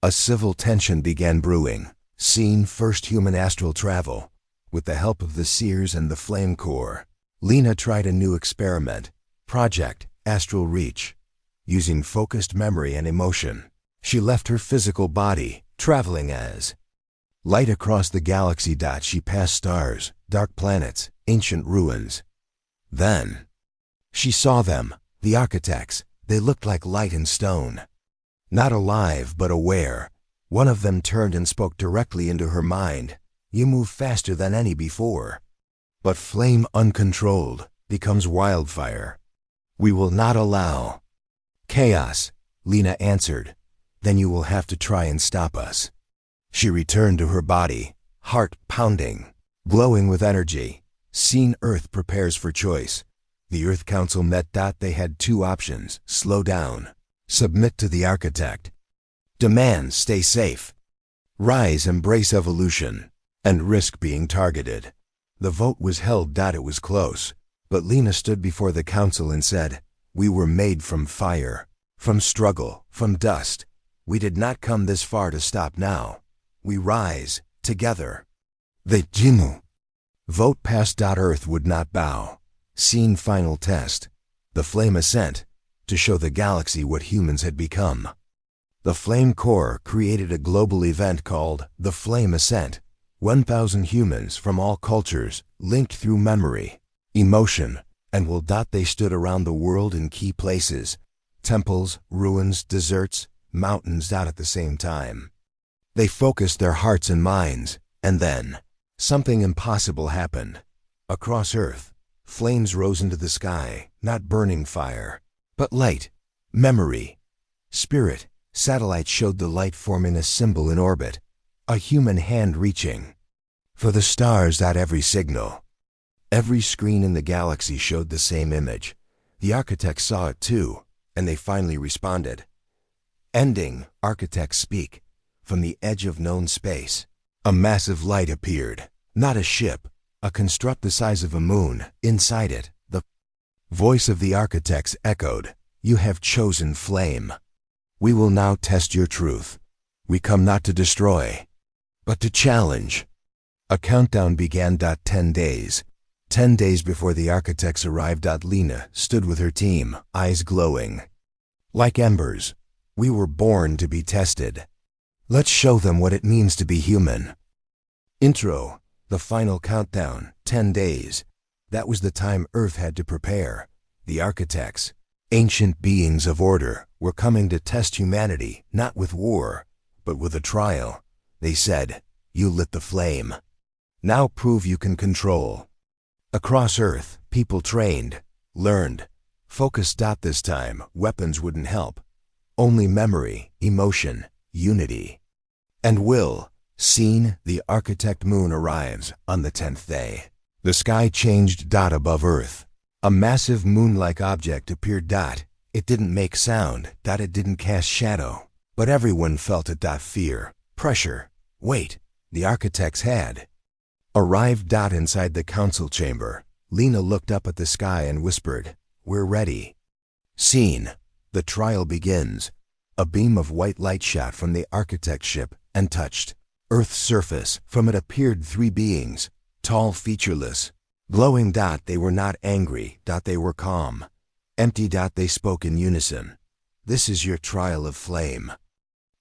A civil tension began brewing. Seen, first human astral travel. With the help of the Seers and the Flame Core, Lena tried a new experiment, Project Astral Reach. Using focused memory and emotion, she left her physical body, traveling as light across the galaxy. She passed stars, dark planets, ancient ruins. Then, she saw them, the Architects. They looked like light and stone. Not alive, but aware. One of them turned and spoke directly into her mind. "You move faster than any before. But flame uncontrolled becomes wildfire. We will not allow chaos." Lena answered, "Then you will have to try and stop us." She returned to her body, heart pounding, glowing with energy. Seen, Earth prepares for choice. The Earth Council met. They had two options: slow down, submit to the Architect, demand stay safe, rise, embrace evolution, and risk being targeted. The vote was held. It was close, but Lena stood before the council and said, "We were made from fire, from struggle, from dust. We did not come this far to stop now. We rise, together." The Jimu vote passed. Earth would not bow. Seen, final test. The Flame Ascent, to show the galaxy what humans had become. The Flame Core created a global event called the Flame Ascent. 1,000 humans from all cultures, linked through memory, emotion, and will. They stood around the world in key places, temples, ruins, deserts, mountains. At the same time, they focused their hearts and minds, and then something impossible happened. Across Earth, flames rose into the sky, not burning fire, but light, memory, spirit. Satellites showed the light forming a symbol in orbit, a human hand reaching for the stars. Every signal, every screen in the galaxy showed the same image. The architects saw it too, and they finally responded. Ending, architects speak. From the edge of known space, a massive light appeared. Not a ship, a construct the size of a moon. Inside it, the voice of the architects echoed, "You have chosen flame. We will now test your truth. We come not to destroy, but to challenge." A countdown began. 10 days. 10 days before the architects arrived. Lena stood with her team, eyes glowing like embers. "We were born to be tested. Let's show them what it means to be human." Intro. The final countdown, 10 days. That was the time Earth had to prepare. The architects, ancient beings of order, were coming to test humanity, not with war, but with a trial. They said, "You lit the flame. Now prove you can control." Across Earth, people trained, learned, focused. This time, weapons wouldn't help. Only memory, emotion, unity, and will. Scene, the architect moon arrives on the 10th day. The sky changed. Above Earth, a massive moon-like object appeared. It didn't make sound. It didn't cast shadow. But everyone felt it. Fear, pressure, weight. The architects had arrived. Inside the council chamber, Lena looked up at the sky and whispered, "We're ready." Scene, the trial begins. A beam of white light shot from the architect's ship and touched Earth's surface. From it appeared 3 beings, tall, featureless, glowing. They were not angry. They were calm, empty. They spoke in unison. "This is your trial of flame.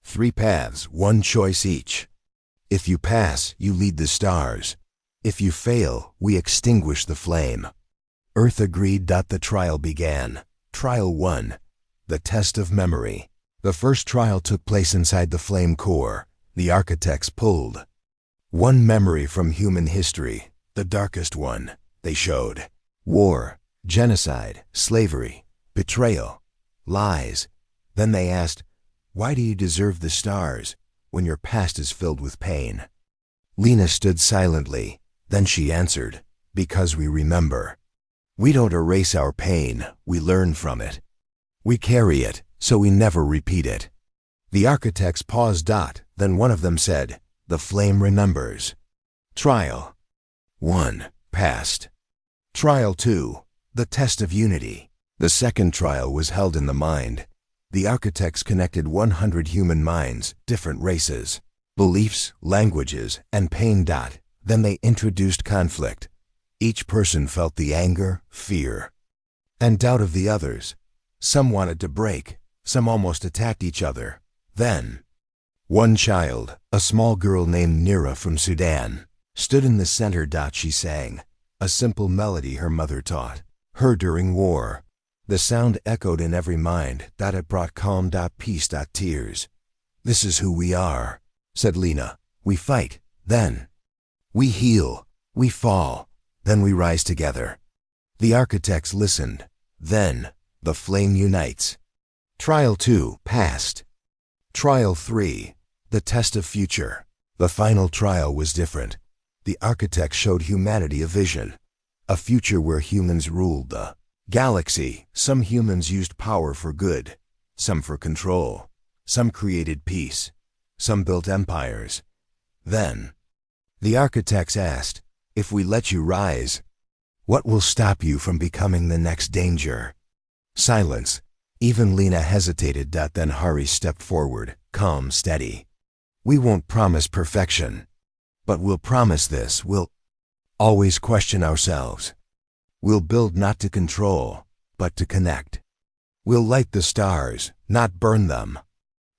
3 paths, 1 choice each. If you pass, you lead the stars. If you fail, we extinguish the flame." Earth agreed. The trial began. Trial 1. The test of memory. The first trial took place inside the flame core. The architects pulled 1 memory from human history, the darkest one. They showed war, genocide, slavery, betrayal, lies. Then they asked, "Why do you deserve the stars when your past is filled with pain?" Lena stood silently. Then she answered, "Because we remember. We don't erase our pain, we learn from it. We carry it, so we never repeat it." The architects paused. Then one of them said, "The flame remembers." Trial 1. Passed. Trial 2. The test of unity. The second trial was held in the mind. The architects connected 100 human minds, different races, beliefs, languages, and pain. Then they introduced conflict. Each person felt the anger, fear, and doubt of the others. Some wanted to break, some almost attacked each other. Then, one child, a small girl named Nira from Sudan, stood in the center. She sang a simple melody her mother taught her during war. The sound echoed in every mind. It brought calm. Peace. Tears. "This is who we are," said Lena. "We fight, then we heal, we fall, then we rise together." The architects listened. Then the flame unites. Trial 2. Passed. Trial 3. The test of future. The final trial was different. The architects showed humanity a vision, a future where humans ruled the galaxy. Some humans used power for good, some for control. Some created peace, some built empires. Then, the architects asked, "If we let you rise, what will stop you from becoming the next danger?" Silence. Even Lena hesitated. Then Hari stepped forward, calm, steady. "We won't promise perfection, but we'll promise this. We'll always question ourselves. We'll build not to control, but to connect. We'll light the stars, not burn them."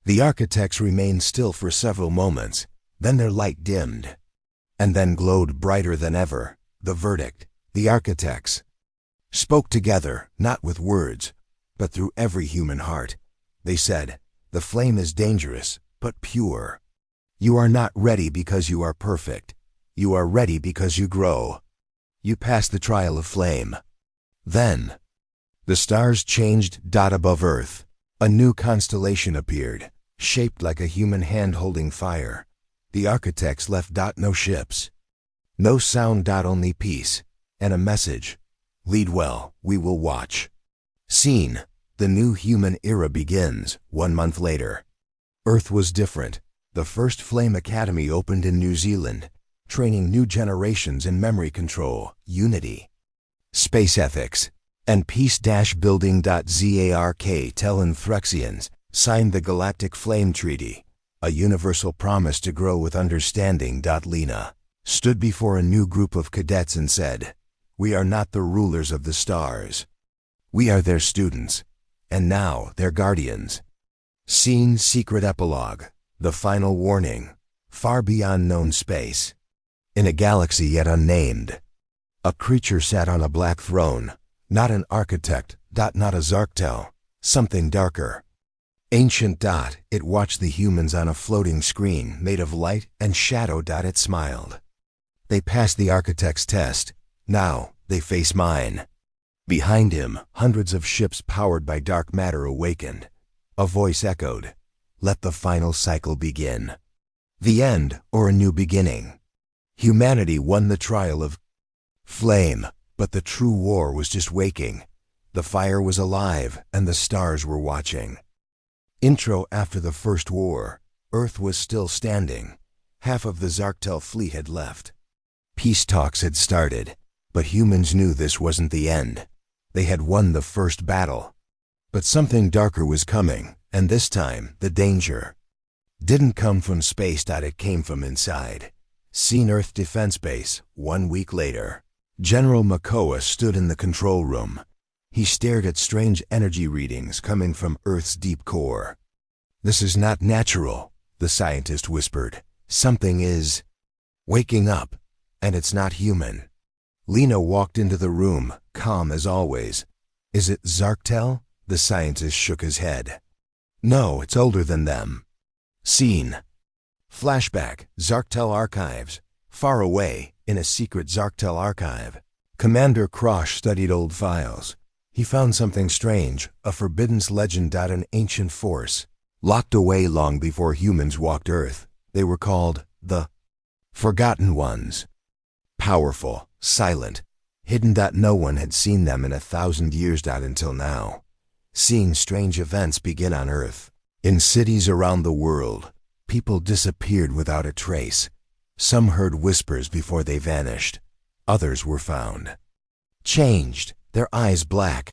The architects remained still for several moments. Then their light dimmed. and then glowed brighter than ever. The verdict, the architects, spoke together, not with words, but through every human heart. They said, "The flame is dangerous, but pure. You are not ready because you are perfect. You are ready because you grow. You pass the trial of flame." Then, the stars changed. Above Earth, a new constellation appeared, shaped like a human hand holding fire. The architects left. No ships, no sound. Only peace, and a message: lead well, we will watch. Scene: the new human era begins. 1 month later, Earth was different. The first Flame Academy opened in New Zealand, training new generations in memory control, unity, space ethics, and peace-building. Zark Tellen Threxians signed the Galactic Flame Treaty, a universal promise to grow with understanding. Lena stood before a new group of cadets and said, "We are not the rulers of the stars. We are their students, and now their guardians." Scene: secret epilogue, the final warning, far beyond known space. In a galaxy yet unnamed, a creature sat on a black throne, not an architect. Not a Zarktel, something darker. Ancient. It watched the humans on a floating screen made of light and shadow. It smiled. They passed the architect's test. Now they face mine. Behind him, hundreds of ships powered by dark matter awakened. A voice echoed, "Let the final cycle begin." The end or a new beginning. Humanity won the trial of flame, but the true war was just waking. The fire was alive and the stars were watching. Intro: after the First War, Earth was still standing. Half of the Zarktel fleet had left. Peace talks had started, but humans knew this wasn't the end. They had won the first battle. But something darker was coming, and this time, the danger didn't come from space. It came from inside. Scene: Earth Defense Base. 1 week later, General Makoa stood in the control room. He stared at strange energy readings coming from Earth's deep core. "This is not natural," the scientist whispered. "Something is waking up, and it's not human." Lena walked into the room, calm as always. "Is it Zarktel?" The scientist shook his head. "No, it's older than them." Scene: flashback, Zarktel archives. Far away, in a secret Zarktel archive, Commander Krosh studied old files. He found something strange, a forbidden legend. An ancient force, locked away long before humans walked Earth. They were called the Forgotten Ones. Powerful, silent, hidden. No one had seen them in 1,000 years. Until now. Seeing strange events begin on Earth. In cities around the world, people disappeared without a trace. Some heard whispers before they vanished. Others were found changed, their eyes black,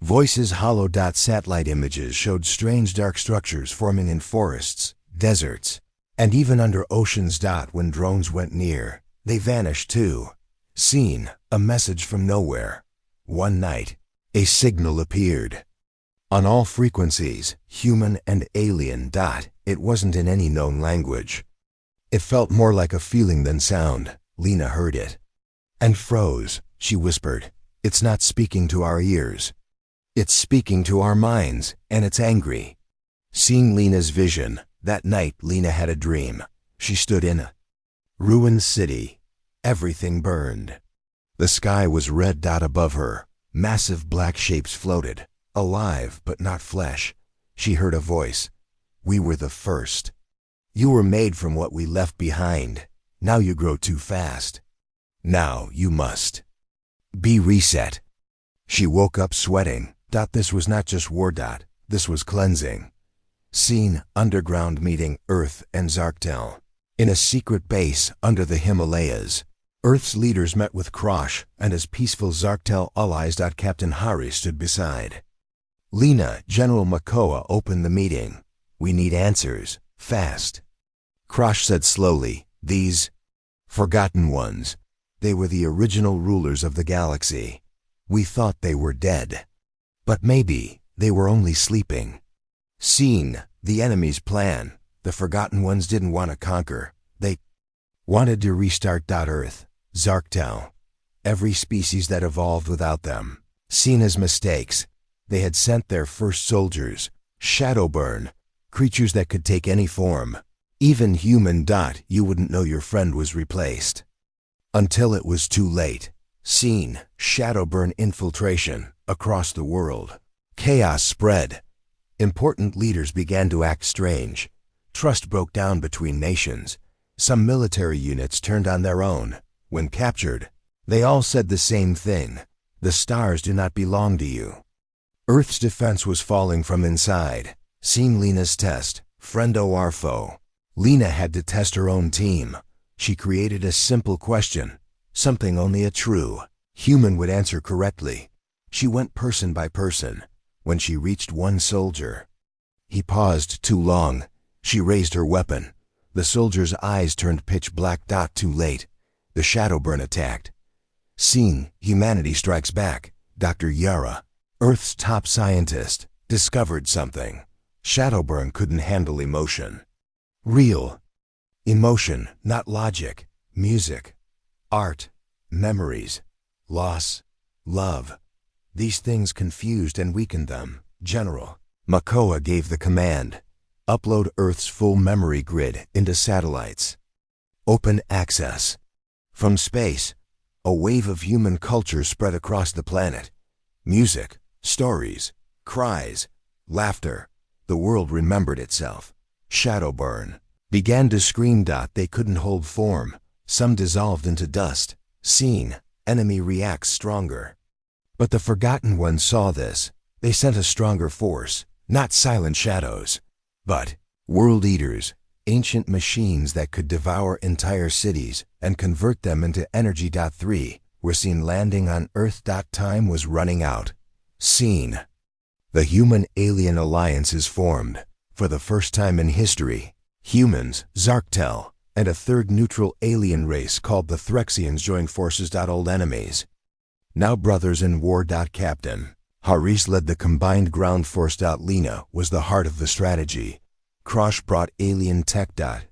voices hollow. Satellite images showed strange dark structures forming in forests, deserts, and even under oceans. When drones went near, they vanished too. Scene: a message from nowhere. One night, a signal appeared. On all frequencies, human and alien. It wasn't in any known language. It felt more like a feeling than sound. Lena heard it and froze. She whispered, "It's not speaking to our ears. It's speaking to our minds, and it's angry." Seeing Lena's vision, that night Lena had a dream. She stood in a ruined city. Everything burned. The sky was red. Above her, massive black shapes floated, alive but not flesh. She heard a voice. "We were the first. You were made from what we left behind. Now you grow too fast. Now you must be reset." She woke up sweating. This was not just war. This was cleansing. Scene: underground meeting, Earth and Zarktel. In a secret base under the Himalayas, Earth's leaders met with Krosh and his peaceful Zarktel allies. Captain Hari stood beside Lena. General Makoa opened the meeting. "We need answers, fast." Krosh said slowly, "These Forgotten Ones, they were the original rulers of the galaxy. We thought they were dead. But maybe they were only sleeping." Scene: the enemy's plan. The Forgotten Ones didn't want to conquer. They Wanted to restart Earth, Zarktel. Every species that evolved without them. Seen as mistakes, they had sent their first soldiers, Shadowburn, creatures that could take any form. Even human. You wouldn't know your friend was replaced. Until it was too late. Seen Shadowburn infiltration across the world. Chaos spread. Important leaders began to act strange. Trust broke down between nations. Some military units turned on their own. When captured, they all said the same thing. The stars do not belong to you. Earth's defense was falling from inside. Seen Lena's test, friendo or foe. Lena had to test her own team. She created a simple question, something only a true human would answer correctly. She went person by person. When she reached one soldier, he paused too long. She raised her weapon. The soldier's eyes turned pitch black. Too late. The Shadowburn attacked. Seen Humanity Strikes Back. Dr. Yara, Earth's top scientist, discovered something. Shadowburn couldn't handle emotion. Real emotion, not logic. Music, art, memories, loss, love. These things confused and weakened them. General Makoa gave the command. Upload Earth's full memory grid into satellites. Open access. From space, a wave of human culture spread across the planet. Music, stories, cries, laughter. The world remembered itself. Shadowburn began to scream. They couldn't hold form. Some dissolved into dust. Seen, enemy reacts stronger. But the Forgotten Ones saw this. They sent a stronger force, not silent shadows, but world eaters, ancient machines that could devour entire cities and convert them into energy. 3 were seen landing on Earth. Time was running out. Seen. The Human-Alien Alliance is formed. For the first time in history, humans, Zarktel, and a third neutral alien race called the Threxians joined forces. Old enemies. Now brothers in war. Captain Haris led the combined ground force. Lena was the heart of the strategy. Krosh brought alien tech.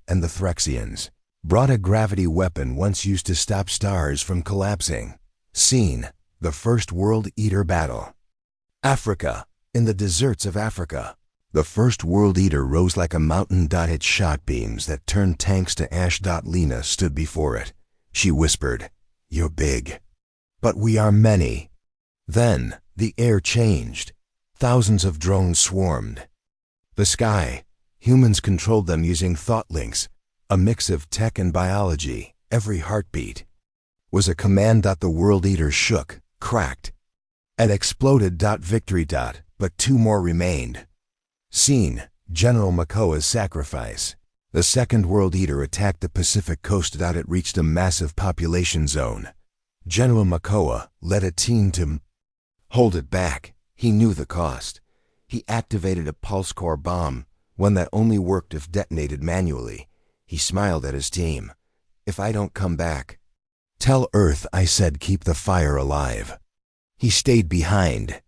And the Threxians brought a gravity weapon once used to stop stars from collapsing. Seen. The first World Eater battle. Africa. In the deserts of Africa, the first World Eater rose like a mountain. It shot beams that turned tanks to ash. Lena stood before it. She whispered, "You're big, but we are many." Then the air changed. Thousands of drones swarmed. The sky, humans controlled them using thought links, a mix of tech and biology. Every heartbeat was a command. The World Eater shook, cracked, and exploded. Victory. But 2 more remained. Seen General Makoa's sacrifice. The second World Eater attacked the Pacific coast. It reached a massive population zone. General Makoa led a team to hold it back. He knew the cost. He activated a pulse core bomb, one that only worked if detonated manually. He smiled at his team. "If I don't come back, tell Earth I said keep the fire alive." He stayed behind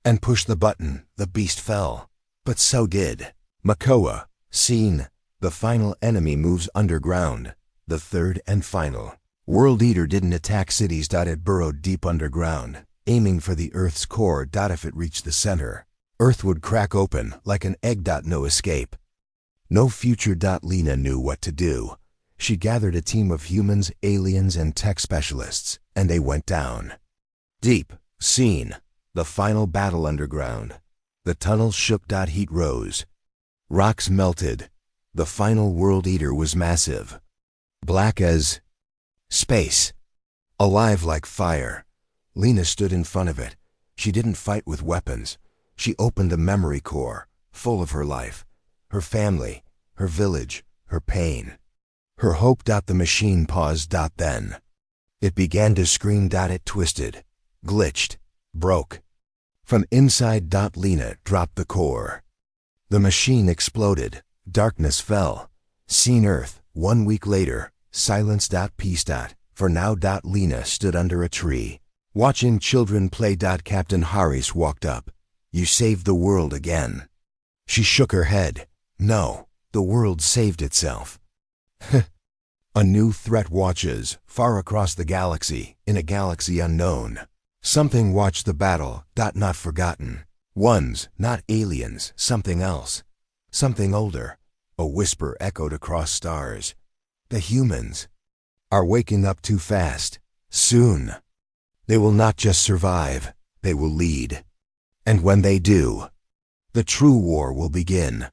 and pushed the button. The beast fell, but so did Makoa. Seen. The final enemy moves underground. The third and final World Eater didn't attack cities. It burrowed deep underground, aiming for the Earth's core. If it reached the center, Earth would crack open like an egg. No escape. No future. Lena knew what to do. She gathered a team of humans, aliens, and tech specialists, and they went down deep. Seen. The final battle underground. The tunnels shook. Heat rose. Rocks melted. The final World Eater was massive. Black as space. Alive like fire. Lena stood in front of it. She didn't fight with weapons. She opened a memory core, full of her life, her family, her village, her pain, her hope. The machine paused. Then it began to scream. It twisted, glitched, broke. From inside. Lena dropped the core. The machine exploded. Darkness fell. Seen Earth. 1 week later. Silence. Peace. For now. Lena stood under a tree, watching children play. Captain Haris walked up. "You saved the world again." She shook her head. "No, the world saved itself." A new threat watches, far across the galaxy, in a galaxy unknown. Something watched the battle, not forgotten. Ones, not aliens, something else. Something older. A whisper echoed across stars. The humans are waking up too fast. Soon. They will not just survive, they will lead. And when they do, the true war will begin.